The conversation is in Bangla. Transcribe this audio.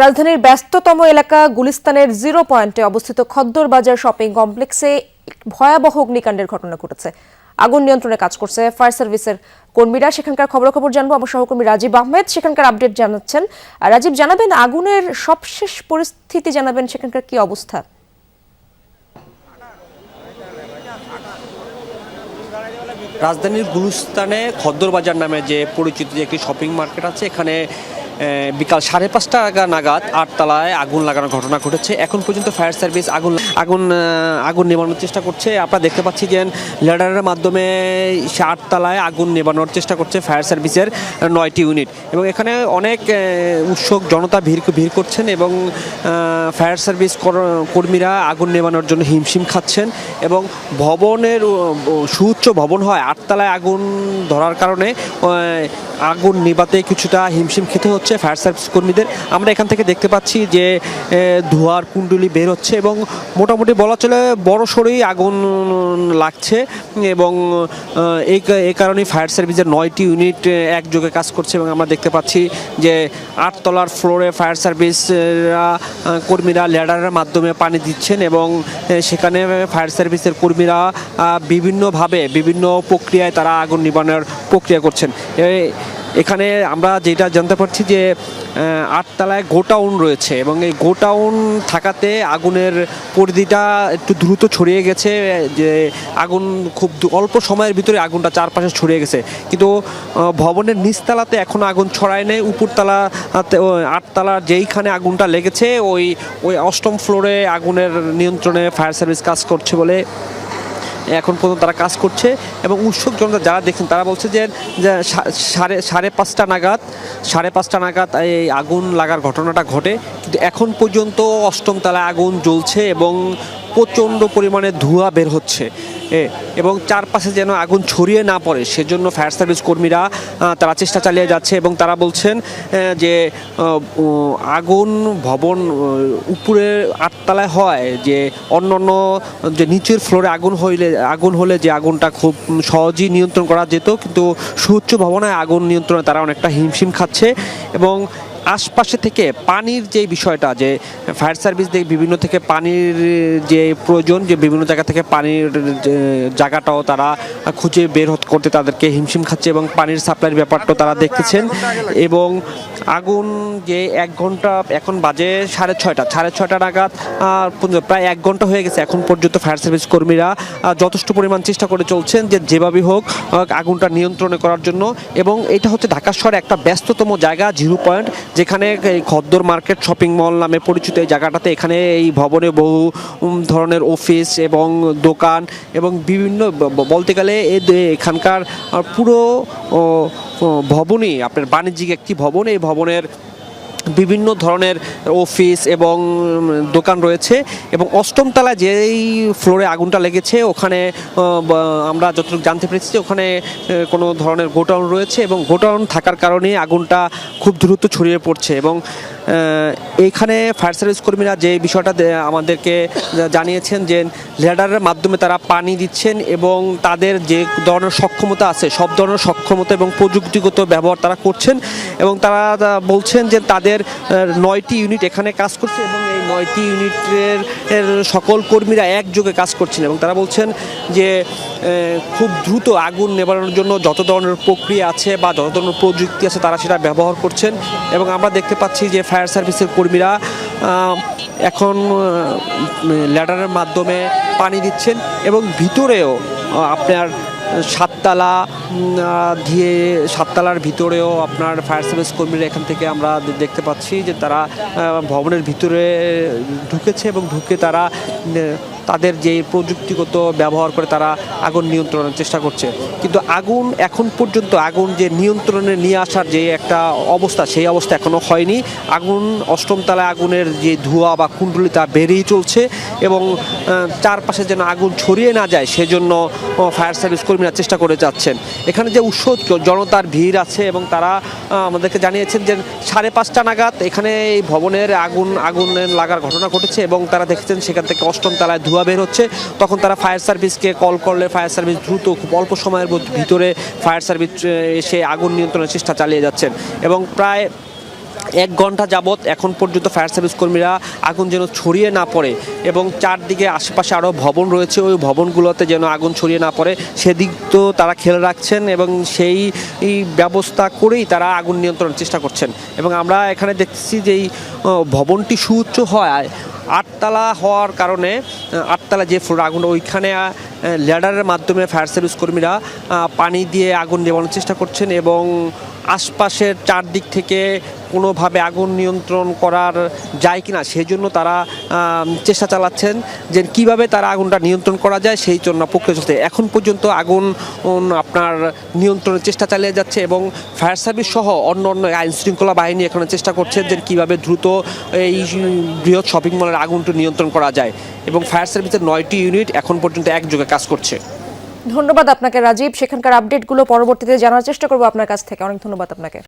রাজধানীর ব্যস্ততম এলাকা গুলিস্তানের জিরো পয়েন্টে অবস্থিত খদ্দর বাজার শপিং কমপ্লেক্সে ভয়াবহ অগ্নিকাণ্ডের ঘটনা ঘটেছে। আগুন নিয়ন্ত্রণে কাজ করছে ফায়ার সার্ভিসের কর্মীরা। সেখানকার খবরাখবর জানবো আমার সহকর্মী রাজীব আহমেদ। সেখানকার আপডেট জানাচ্ছেন রাজীব। জানাবেন আগুনের সবশেষ পরিস্থিতি, জানাবেন সেখানকার কি অবস্থা। রাজধানীর গুলিস্তানে খদ্দর বাজার নামে যে পরিচিত যে একটি শপিং মার্কেট আছে, এখানে বিকাল 5:30 নাগাদ 8 তলায় আগুন লাগানোর ঘটনা ঘটেছে। এখন পর্যন্ত ফায়ার সার্ভিস আগুন নেভানোর চেষ্টা করছে। আপনারা দেখতে পাচ্ছি যে ল্যাডারের মাধ্যমে 8 তলায় আগুন নেভানোর চেষ্টা করছে ফায়ার সার্ভিসের 9টি ইউনিট, এবং এখানে অনেক উৎসুক জনতা ভিড় করছেন এবং ফায়ার সার্ভিস কর্মীরা আগুন নেভানোর জন্য হিমশিম খাচ্ছেন। এবং ভবনের সুউচ্চ ভবন হয়, 8 তলায় আগুন ধরার কারণে আগুন নেভাতে কিছুটা হিমশিম খেতে হচ্ছে ফায়ার সার্ভিস কর্মীদের। আমরা এখান থেকে দেখতে পাচ্ছি যে ধোঁয়ার কুণ্ডলি বের হচ্ছে এবং মোটামুটি বলা চলে বড় সড়ই আগুন লাগছে, এবং এই কারণে ফায়ার সার্ভিসের 9টি ইউনিট একযোগে কাজ করছে। এবং আমরা দেখতে পাচ্ছি যে 8 তলার ফ্লোরে ফায়ার সার্ভিস কর্মীরা ল্যাডারের মাধ্যমে পানি দিচ্ছেন, এবং সেখানে ফায়ার সার্ভিসের কর্মীরা বিভিন্নভাবে বিভিন্ন প্রক্রিয়ায় তারা আগুন নিবানোর প্রক্রিয়া করছেন। এখানে আমরা যেটা জানতে পারছি যে 8 তলায় গোটাউন রয়েছে, এবং এই গোটাউন থাকাতে আগুনের পরিধিটা একটু দ্রুত ছড়িয়ে গেছে, যে আগুন খুব অল্প সময়ের ভিতরে আগুনটা চারপাশে ছড়িয়ে গেছে। কিন্তু ভবনের নিচতলাতে এখনো আগুন ছড়ায় নেই। উপরতলাতে 8 তলার যেইখানে আগুনটা লেগেছে ওই 8ম ফ্লোরে আগুনের নিয়ন্ত্রণে ফায়ার সার্ভিস কাজ করছে বলে এখন পর্যন্ত তারা কাজ করছে। এবং উৎসুক জনতা যারা দেখছেন তারা বলছে যে 5:30 নাগাদ এই আগুন লাগার ঘটনাটা ঘটে, কিন্তু এখন পর্যন্ত 8ম তলায় আগুন জ্বলছে এবং প্রচণ্ড পরিমাণে ধোঁয়া বের হচ্ছে, এবং চারপাশে যেন আগুন ছড়িয়ে না পড়ে সেজন্য ফায়ার সার্ভিস কর্মীরা তারা চেষ্টা চালিয়ে যাচ্ছে। এবং তারা বলছেন যে আগুন ভবন উপরে 8 তলায় হয়, যে অন্যান্য যে নিচের ফ্লোরে আগুন হলে যে আগুনটা খুব সহজেই নিয়ন্ত্রণ করা যেত, কিন্তু সুউচ্চ ভবনে আগুন নিয়ন্ত্রণে তারা অনেকটা হিমশিম খাচ্ছে। এবং আশপাশে থেকে পানির যে বিষয়টা, যে ফায়ার সার্ভিস বিভিন্ন থেকে পানির যে প্রয়োজন, যে বিভিন্ন জায়গা থেকে পানির জায়গাটাও তারা খুঁজে বের করতে তাদেরকে হিমশিম খাচ্ছে, এবং পানির সাপ্লাইয়ের ব্যাপারটাও তারা দেখতেছেন। এবং আগুন যে 1 ঘন্টা, এখন বাজে 6:30 নাগাদ, প্রায় 1 ঘন্টা হয়ে গেছে। এখন পর্যন্ত ফায়ার সার্ভিস কর্মীরা যথেষ্ট পরিমাণ চেষ্টা করে চলছেন যে যেভাবেই হোক আগুনটা নিয়ন্ত্রণে করার জন্য। এবং এটা হচ্ছে ঢাকা শহরে একটা ব্যস্ততম জায়গা, জিরো পয়েন্ট, যেখানে এই খদ্দর মার্কেট শপিং মল নামে পরিচিত এই জায়গাটাতে। এখানে এই ভবনে বহু ধরনের অফিস এবং দোকান এবং বিভিন্ন, বলতে গেলে এখানকার পুরো ভবনই আপনার বাণিজ্যিক একটি ভবন। এই ভবনের বিভিন্ন ধরনের অফিস এবং দোকান রয়েছে। এবং 8ম তলায় যেই ফ্লোরে আগুনটা লেগেছে ওখানে আমরা যতটুকু জানতে পেরেছি যে ওখানে কোনো ধরনের গোডাউন রয়েছে, এবং গোডাউন থাকার কারণে আগুনটা খুব দ্রুত ছড়িয়ে পড়ছে। এবং এইখানে ফায়ার সার্ভিস কর্মীরা যে বিষয়টা আমাদেরকে জানিয়েছেন যে ল্যাডারের মাধ্যমে তারা পানি দিচ্ছেন, এবং তাদের যে ধরনের সক্ষমতা আছে সব ধরনের সক্ষমতা এবং প্রযুক্তিগত ব্যবহার তারা করছেন। এবং তারা বলছেন যে তাদের 9টি ইউনিট এখানে কাজ করছে, এবং এই 9টি ইউনিটের সকল কর্মীরা একযোগে কাজ করছেন। এবং তারা বলছেন যে খুব দ্রুত আগুন নেভানোর জন্য যত ধরনের প্রক্রিয়া আছে বা যত ধরনের প্রযুক্তি আছে তারা সেটা ব্যবহার করছেন। এবং আমরা দেখতে পাচ্ছি যে ফায়ার সার্ভিসের কর্মীরা এখন ল্যাডারের মাধ্যমে পানি দিচ্ছেন, এবং ভিতরেও আপনার 7 তলার ভিতরেও আপনার ফায়ার সার্ভিস কর্মীরা এখান থেকে আমরা দেখতে পাচ্ছি যে তারা ভবনের ভিতরে ঢুকেছে, এবং ঢুকে তারা তাদের যে প্রযুক্তিগত ব্যবহার করে তারা আগুন নিয়ন্ত্রণের চেষ্টা করছে। কিন্তু আগুন এখন পর্যন্ত আগুন যে নিয়ন্ত্রণে নিয়ে আসার যে একটা অবস্থা, সেই অবস্থা এখনও হয়নি। আগুন 8ম তলায় আগুনের যে ধোঁয়া বা কুণ্ডলি তা বেড়েই চলছে, এবং চারপাশে যেন আগুন ছড়িয়ে না যায় সেজন্য ফায়ার সার্ভিস কর্মীরা চেষ্টা করে যাচ্ছেন। এখানে যে উৎসুক জনতার ভিড় আছে, এবং তারা আমাদেরকে জানিয়েছেন যে 5:30 নাগাদ এখানে এই ভবনের আগুন লাগার ঘটনা ঘটেছে, এবং তারা দেখছেন সেখান থেকে 8ম তলায় ধোঁয়া বের হচ্ছে। তখন তারা ফায়ার সার্ভিসকে কল করলে ফায়ার সার্ভিস দ্রুত খুব অল্প সময়ের ভিতরে ফায়ার সার্ভিস এসে আগুন নিয়ন্ত্রণের চেষ্টা চালিয়ে যাচ্ছেন। এবং প্রায় 1 ঘন্টা যাবৎ এখন পর্যন্ত ফায়ার সার্ভিস কর্মীরা আগুন যেন ছড়িয়ে না পড়ে এবং চারদিকে আশেপাশে আরও ভবন রয়েছে, ওই ভবনগুলোতে যেন আগুন ছড়িয়ে না পড়ে সেদিক তো তারা খেয়াল রাখছেন এবং সেই ব্যবস্থা করেই তারা আগুন নিয়ন্ত্রণের চেষ্টা করছেন। এবং আমরা এখানে দেখছি যে এই ভবনটি সুউচ্চ হয় 8 তলা হওয়ার কারণে 8 তলা যে ফ্লোর আগুন, ওইখানে ল্যাডারের মাধ্যমে ফায়ার সার্ভিস কর্মীরা পানি দিয়ে আগুন নেভানোর চেষ্টা করছেন এবং আশপাশের চারদিক থেকে কোনোভাবে আগুন নিয়ন্ত্রণ করার যায় কিনা সেই জন্য তারা চেষ্টা চালাচ্ছেন যে কিভাবে তারা আগুনটা নিয়ন্ত্রণ করা যায় সেই জন্য প্রক্রিয়া চলছে। এখন পর্যন্ত আগুন আপনার নিয়ন্ত্রণের চেষ্টা চালিয়ে যাচ্ছে এবং ফায়ার সার্ভিস সহ অন্য আইন শৃঙ্খলা বাহিনী এখন চেষ্টা করছে যে কিভাবে দ্রুত এই বৃহৎ শপিং মলের আগুনটা নিয়ন্ত্রণ করা যায় এবং ফায়ার সার্ভিসের 9টি ইউনিট এখন পর্যন্ত একযোগে কাজ করছে। ধন্যবাদ আপনাকে রাজীব। সেখানকার আপডেটগুলো পরবর্তীতে জানার চেষ্টা করবো আপনার কাছ থেকে। অনেক ধন্যবাদ আপনাকে।